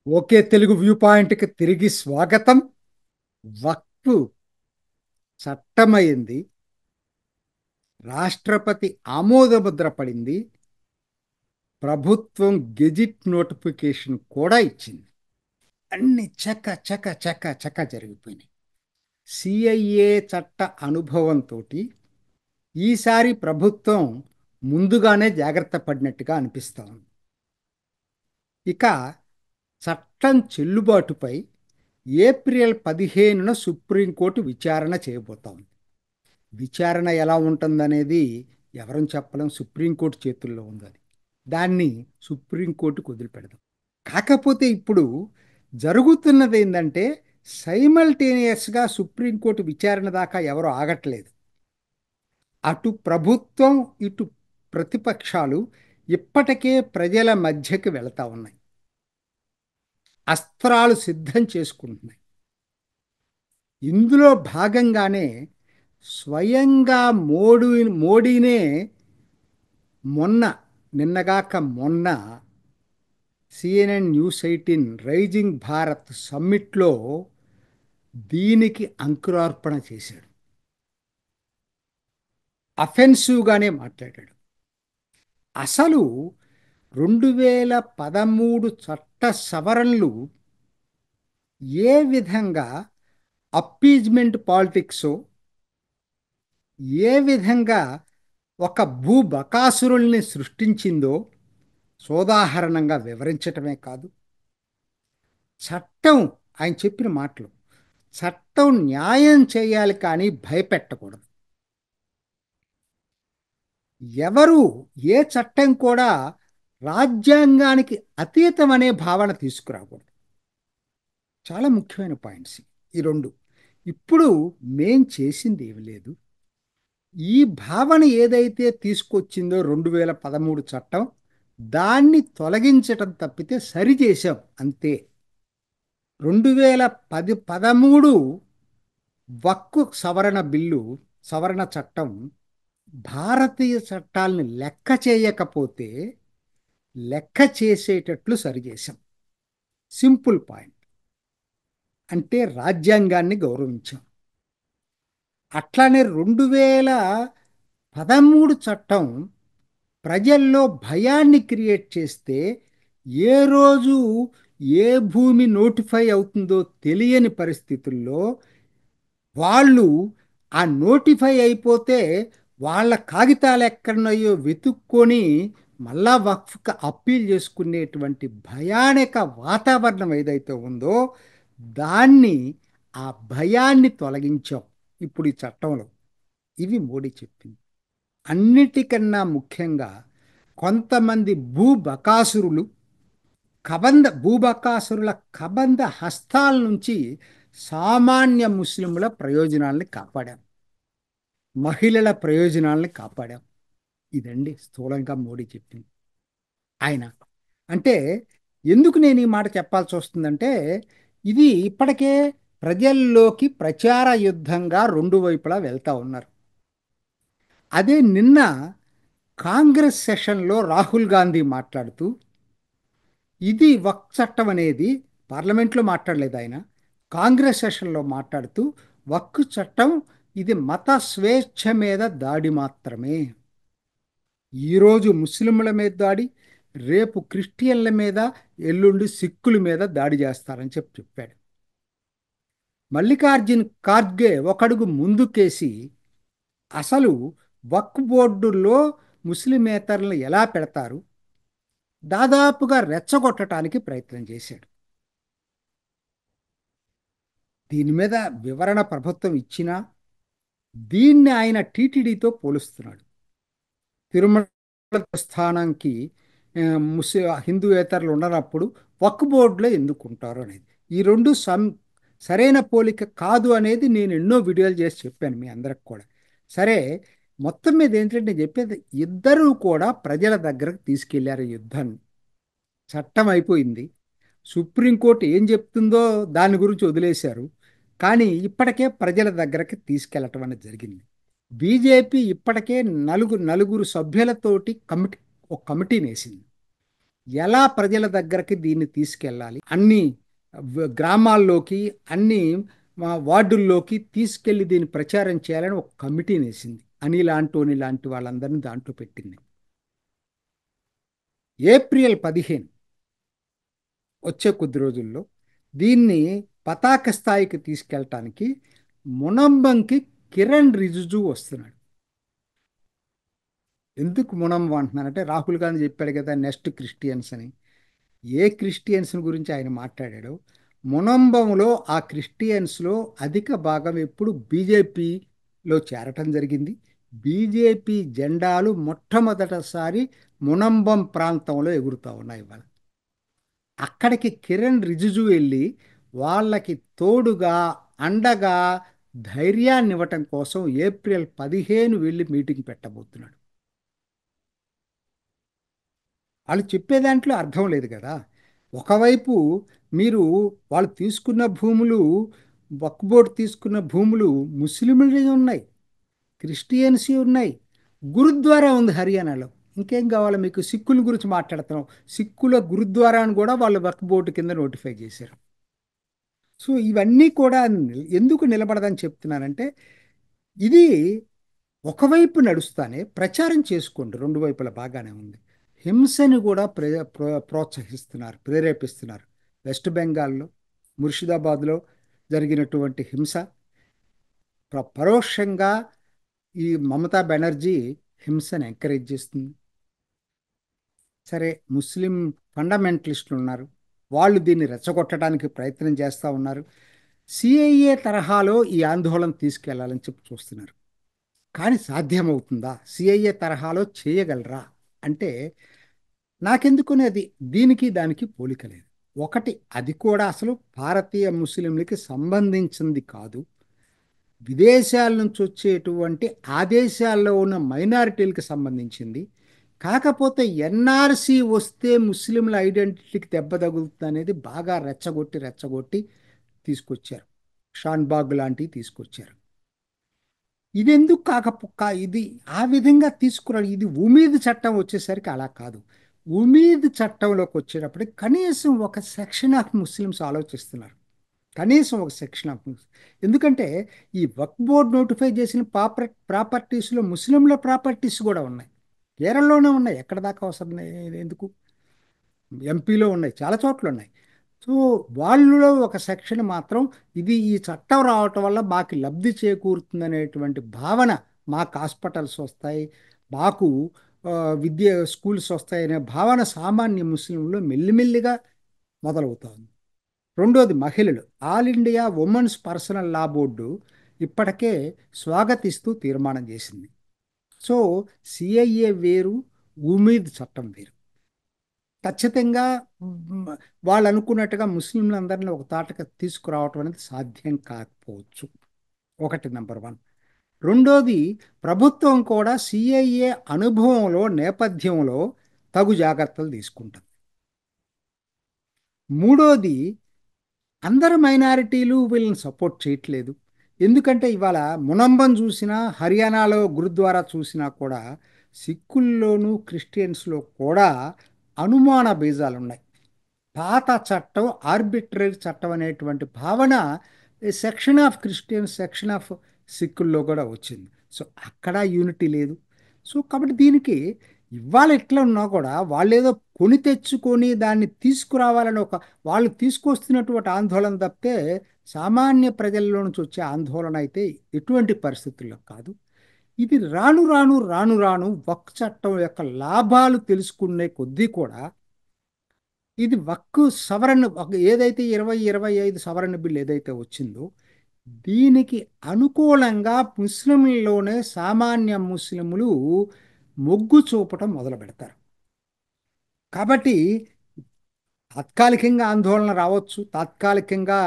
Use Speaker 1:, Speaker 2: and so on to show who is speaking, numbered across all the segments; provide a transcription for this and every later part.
Speaker 1: Okay Telugu view పాయింట్కి తిరిగి స్వాగతం. వక్ఫ్ చట్టమైంది, రాష్ట్రపతి ఆమోదముద్ర పడింది, ప్రభుత్వం గెజిట్ నోటిఫికేషన్ కూడా ఇచ్చింది. అన్ని చక చక చక చక జరిగిపోయినాయి. సిఐఏ చట్ట అనుభవంతో ఈసారి ప్రభుత్వం ముందుగానే జాగ్రత్త పడినట్టుగా అనిపిస్తా ఉంది. ఇక చట్టం చెల్లుబాటుపై ఏప్రిల్ 15న సుప్రీంకోర్టు విచారణ చేయబోతోంది. విచారణ ఎలా ఉంటుందనేది ఎవరం చెప్పలేం. సుప్రీంకోర్టు చేతుల్లో ఉంది అది. దాన్ని సుప్రీంకోర్టుకు వదిలిపెడదాం. కాకపోతే ఇప్పుడు జరుగుతున్నది ఏంటంటే సైమల్టేనియస్గా సుప్రీంకోర్టు విచారణ దాకా ఎవరు ఆగట్లేదు. అటు ప్రభుత్వం, ఇటు ప్రతిపక్షాలు ఇప్పటికే ప్రజల మధ్యకి వెళతా ఉన్నాయి. అస్త్రాలు సిద్ధం చేసుకుంటున్నాయి. ఇందులో భాగంగానే స్వయంగా మోడీనే మొన్న నిన్నగాక మొన్న సిఎన్ఎన్ న్యూస్ 18 రైజింగ్ భారత్ సమ్మిట్లో దీనికి అంకురార్పణ చేశాడు. అఫెన్సివ్గానే మాట్లాడాడు. అసలు 2013 చట్ట సవరణలు ఏ విధంగా అప్పీజ్మెంట్ పాలిటిక్స్, ఏ విధంగా ఒక భూబకాసురుల్ని సృష్టించిందో సోదాహరణంగా వివరించటమే కాదు, చట్టం ఆయన చెప్పిన మాటలు, చట్టం న్యాయం చేయాలి కానీ భయపెట్టకూడదు. ఎవరు ఏ చట్టం కూడా రాజ్యాంగానికి అతీతం అనే భావన తీసుకురాకూడదు. చాలా ముఖ్యమైన పాయింట్స్ ఈ రెండు. ఇప్పుడు మేం చేసింది ఏమి లేదు. ఈ భావన ఏదైతే తీసుకొచ్చిందో 2013 చట్టం, దాన్ని తొలగించటం తప్పితే సరిచేశాం అంతే. 2013 వక్ఫ్ సవరణ బిల్లు, సవరణ చట్టం భారతీయ చట్టాలని లెక్క చేయకపోతే లెక్క చేసేటట్లు సరిచేశాం. Simple point. అంటే రాజ్యాంగాన్ని గౌరవించాం. అట్లానే 2013 చట్టం ప్రజల్లో భయాన్ని క్రియేట్ చేస్తే ఏ రోజు ఏ భూమి నోటిఫై అవుతుందో తెలియని పరిస్థితుల్లో వాళ్ళు ఆ నోటిఫై అయిపోతే వాళ్ళ కాగితాలు ఎక్కడున్నాయో వెతుక్కొని మళ్ళా వక్ఫ్కి అప్పీల్ చేసుకునేటువంటి భయానక వాతావరణం ఏదైతే ఉందో దాన్ని, ఆ భయాన్ని తొలగించాం ఇప్పుడు ఈ చట్టంలో. ఇవి మోడీ చెప్పింది. అన్నిటికన్నా ముఖ్యంగా కొంతమంది భూబకాసురులు భూబకాసురుల కబంధ హస్తాల నుంచి సామాన్య ముస్లింల ప్రయోజనాల్ని కాపాడాం, మహిళల ప్రయోజనాల్ని కాపాడాం. ఇదండి స్థూలంగా మోడీ చెప్పింది. ఆయన అంటే ఎందుకు నేను ఈ మాట చెప్పాల్సి వస్తుందంటే ఇది ఇప్పటికే ప్రజల్లోకి ప్రచార యుద్ధంగా రెండు వైపులా వెళ్తా ఉన్నారు. అదే నిన్న కాంగ్రెస్ సెషన్లో రాహుల్ గాంధీ మాట్లాడుతూ ఇది వక్ఫ్ చట్టం అనేది పార్లమెంట్లో మాట్లాడలేదు ఆయన, కాంగ్రెస్ సెషన్లో మాట్లాడుతూ వక్ఫ్ చట్టం ఇది మత స్వేచ్ఛ మీద దాడి మాత్రమే. ఈరోజు ముస్లింల మీద దాడి, రేపు క్రిస్టియన్ల మీద, ఎల్లుండి సిక్కుల మీద దాడి చేస్తారని చెప్పాడు. మల్లికార్జున్ ఖార్గే ఒకడుగు ముందుకేసి అసలు వక్ఫ్ బోర్డుల్లో ముస్లిమేతరులను ఎలా పెడతారు, దాదాపుగా రెచ్చగొట్టడానికి ప్రయత్నం చేశాడు. దీని మీద వివరణ ప్రభుత్వం ఇచ్చినా దీన్ని ఆయన టీటీడీతో పోలుస్తున్నాడు. తిరుమల స్థానానికి హిందూయేతరులు ఉండనప్పుడు వక్ఫ్ బోర్డులో ఎందుకుంటారు అనేది, ఈ రెండు సరైన పోలిక కాదు అనేది నేను ఎన్నో వీడియోలు చేసి చెప్పాను మీ అందరికి కూడా. సరే, మొత్తం మీద ఏంటంటే నేను చెప్పేది, ఇద్దరూ కూడా ప్రజల దగ్గరకు తీసుకెళ్లారు యుద్ధాన్ని. చట్టం అయిపోయింది, సుప్రీంకోర్టు ఏం చెప్తుందో దాని గురించి వదిలేశారు, కానీ ఇప్పటికే ప్రజల దగ్గరకి తీసుకెళ్లటం అనేది జరిగింది. బీజేపీ ఇప్పటికే నలుగురు సభ్యులతోటి ఒక కమిటీని వేసింది. ఎలా ప్రజల దగ్గరికి దీన్ని తీసుకెళ్ళాలి, అన్ని గ్రామాల్లోకి, అన్ని వార్డుల్లోకి తీసుకెళ్లి దీన్ని ప్రచారం చేయాలని ఒక కమిటీని వేసింది. అనిల్ ఆంటోనీ లాంటి వాళ్ళందరినీ దాంట్లో పెట్టింది. ఏప్రిల్ 15 వచ్చే కొద్ది రోజుల్లో దీన్ని పతాక స్థాయికి తీసుకెళ్ళటానికి మునంబంకి కిరణ్ రిజిజు వస్తున్నాడు. ఎందుకు మునంబం అంటున్నానంటే, రాహుల్ గాంధీ చెప్పాడు కదా నెక్స్ట్ క్రిస్టియన్స్ అని. ఏ క్రిస్టియన్స్ గురించి ఆయన మాట్లాడాడు? మునంబంలో ఆ క్రిస్టియన్స్లో అధిక భాగం ఎప్పుడు బీజేపీలో చేరటం జరిగింది. బీజేపీ జెండాలు మొట్టమొదటిసారి మునంబం ప్రాంతంలో ఎగురుతూ ఉన్నాయి ఇవాళ. అక్కడికి కిరణ్ రిజిజు వెళ్ళి వాళ్ళకి తోడుగా, అండగా, ధైర్యాన్ని ఇవ్వటం కోసం ఏప్రిల్ 15 వెళ్ళి మీటింగ్ పెట్టబోతున్నాడు. వాళ్ళు చెప్పే దాంట్లో అర్థం లేదు కదా. ఒకవైపు మీరు వాళ్ళు తీసుకున్న భూములు, వక్ఫ్ బోర్డు తీసుకున్న భూములు ముస్లింలు ఉన్నాయి, క్రిస్టియన్స్ ఉన్నాయి, గురుద్వారా ఉంది హర్యానాలో. ఇంకేం కావాలి మీకు? సిక్కుల గురించి మాట్లాడుతున్నాం. సిక్కుల గురుద్వారాను కూడా వాళ్ళు వక్ఫ్ బోర్డు కింద నోటిఫై చేశారు. సో ఇవన్నీ కూడా ఎందుకు నిలబడదని చెప్తున్నానంటే, ఇది ఒకవైపు నడుస్తానే ప్రచారం చేసుకోండి, రెండు వైపుల బాగానే ఉంది. హింసని కూడా ప్రోత్సహిస్తున్నారు, ప్రేరేపిస్తున్నారు. వెస్ట్ బెంగాల్లో, ముర్షిదాబాద్లో జరిగినటువంటి హింస పరోక్షంగా ఈ మమతా బెనర్జీ హింసను ఎంకరేజ్ చేస్తుంది. సరే, ముస్లిం ఫండమెంటలిస్టులు ఉన్నారు, వాళ్ళు దీన్ని రెచ్చగొట్టడానికి ప్రయత్నం చేస్తూ ఉన్నారు. సిఐఏ తరహాలో ఈ ఆందోళన తీసుకెళ్లాలని చెప్పి చూస్తున్నారు. కానీ సాధ్యమవుతుందా? సిఐఏ తరహాలో చేయగలరా అంటే, నాకెందుకునే అది దీనికి దానికి పోలిక లేదు. ఒకటి, అది కూడా అసలు భారతీయ ముస్లింలకి సంబంధించింది కాదు. విదేశాల నుంచి వచ్చేటువంటి ఆ దేశాల్లో ఉన్న మైనారిటీలకు సంబంధించింది. కాకపోతే ఎన్ఆర్సి వస్తే ముస్లింల ఐడెంటిటీకి దెబ్బ తగులుతుంది అనేది బాగా రెచ్చగొట్టి రెచ్చగొట్టి తీసుకొచ్చారు. షాన్బాగ్ లాంటివి తీసుకొచ్చారు. ఇది ఎందుకు ఇది ఆ విధంగా తీసుకురాడు. ఇది ఉమీద్ చట్టం వచ్చేసరికి అలా కాదు. ఉమీద్ చట్టంలోకి వచ్చేటప్పటికి కనీసం ఒక సెక్షన్ ఆఫ్ ముస్లిమ్స్ ఆలోచిస్తున్నారు. కనీసం ఒక సెక్షన్ ఆఫ్ ముస్లిమ్స్. ఎందుకంటే ఈ వక్ఫ్ బోర్డ్ నోటిఫై చేసిన ప్రాపర్టీస్లో ముస్లింల ప్రాపర్టీస్ కూడా ఉన్నాయి. కేరళలోనే ఉన్నాయి. ఎక్కడ దాకా అవసరం ఎందుకు? ఎంపీలో ఉన్నాయి, చాలా చోట్ల ఉన్నాయి. సో వాళ్ళలో ఒక సెక్షన్ మాత్రం ఇది ఈ చట్టం రావటం వల్ల మాకు లబ్ధి చేకూరుతుందనేటువంటి భావన, మాకు హాస్పిటల్స్ వస్తాయి, మాకు విద్య స్కూల్స్ వస్తాయనే భావన సామాన్య ముస్లింలో మెల్లిమెల్లిగా మొదలవుతోంది. రెండోది, మహిళలు. ఆల్ ఇండియా ఉమెన్స్ పర్సనల్ లా బోర్డు ఇప్పటికే స్వాగతిస్తూ తీర్మానం చేసింది. సో సిఐఏ వేరు, ఉమీద్ చట్టం వేరు. ఖచ్చితంగా వాళ్ళు అనుకున్నట్టుగా ముస్లింలందరినీ ఒక తాటక తీసుకురావటం అనేది సాధ్యం కాకపోవచ్చు. ఒకటి, నెంబర్ 1. రెండోది, ప్రభుత్వం కూడా సిఐఏ అనుభవంలో నేపథ్యంలో తగు జాగ్రత్తలు తీసుకుంటుంది. మూడోది, అందరు మైనారిటీలు వీళ్ళని సపోర్ట్ చేయట్లేదు. ఎందుకంటే ఇవాళ మునంబం చూసినా, హర్యానాలో గురుద్వారా చూసినా కూడా సిక్కుల్లోనూ క్రిస్టియన్స్లో కూడా అనుమాన బీజాలు ఉన్నాయి. పాత చట్టం ఆర్బిట్రరీ చట్టం అనేటువంటి భావన section of Christians, section of సిక్కుల్లో కూడా వచ్చింది. సో అక్కడ యూనిటీ లేదు. సో కాబట్టి దీనికి ఇవాళ ఎట్లా ఉన్నా కూడా వాళ్ళు ఏదో కొని తెచ్చుకొని దాన్ని తీసుకురావాలని వాళ్ళు తీసుకొస్తున్నటువంటి ఆందోళన తప్పితే సామాన్య ప్రజల్లో నుంచి వచ్చే ఆందోళన అయితే ఎటువంటి పరిస్థితుల్లో కాదు. ఇది రాను రాను రాను రాను వక్ఫ్ చట్టం యొక్క లాభాలు తెలుసుకునే కొద్దీ కూడా ఇది వక్కు సవరణ ఏదైతే 2025 సవరణ బిల్ ఏదైతే వచ్చిందో దీనికి అనుకూలంగా ముస్లింల్లోనే సామాన్య ముస్లింలు మొగ్గు చూపటం మొదలు పెడతారు. కాబట్టి తాత్కాలికంగా ఆందోళన రావచ్చు, తాత్కాలికంగా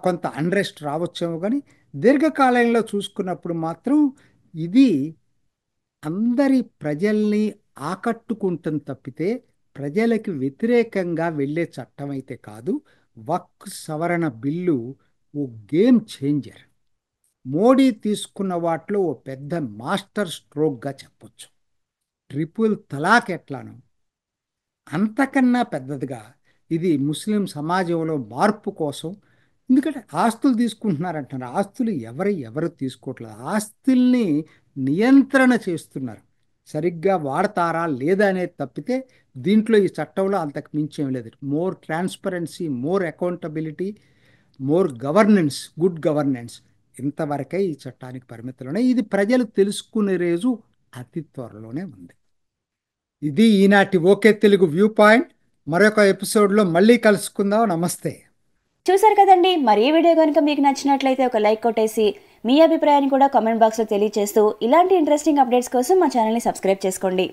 Speaker 1: కొంత అన్రెస్ట్ రావచ్చేమో, కానీ దీర్ఘకాలంలో చూసుకున్నప్పుడు మాత్రం ఇది అందరి ప్రజల్ని ఆకట్టుకుంటుంది తప్పితే ప్రజలకు వ్యతిరేకంగా వెళ్ళే చట్టం అయితే కాదు. వక్ఫ్ సవరణ బిల్లు ఓ గేమ్ చేంజర్. మోడీ తీసుకున్న వాటిలో ఓ పెద్ద మాస్టర్ స్ట్రోక్గా చెప్పొచ్చు. ట్రిపుల్ తలాక్ ఎట్లానో అంతకన్నా పెద్దదిగా ఇది ముస్లిం సమాజంలో మార్పు కోసం, ఎందుకంటే ఆస్తులు తీసుకుంటున్నారంటున్నారు. ఆస్తులు ఎవరు తీసుకోవట్లేదు. ఆస్తుల్ని నియంత్రణ చేస్తున్నారు. సరిగ్గా వాడతారా లేదా అనేది తప్పితే దీంట్లో ఈ చట్టంలో అంతకు మించి ఏం లేదు. More transparency, more accountability, more governance, good governance, ఇంతవరకే ఈ చట్టానికి పరిమితులు. ఇది ప్రజలు తెలుసుకునే రోజు అతి త్వరలోనే ఉంది. ఇది ఈనాటి ఓకే తెలుగు వ్యూ పాయింట్. మరొక ఎపిసోడ్లో మళ్ళీ కలుసుకుందాం. నమస్తే.
Speaker 2: చూసారు కదండి. మరి ఈ వీడియో కనుక మీకు నచ్చినట్లయితే ఒక లైక్ కొట్టేసి మీ అభిప్రాయాన్ని కూడా కామెంట్ బాక్స్లో తెలియజేస్తూ ఇలాంటి ఇంట్రెస్టింగ్ అప్డేట్స్ కోసం మా ఛానల్ని సబ్స్క్రైబ్ చేసుకోండి.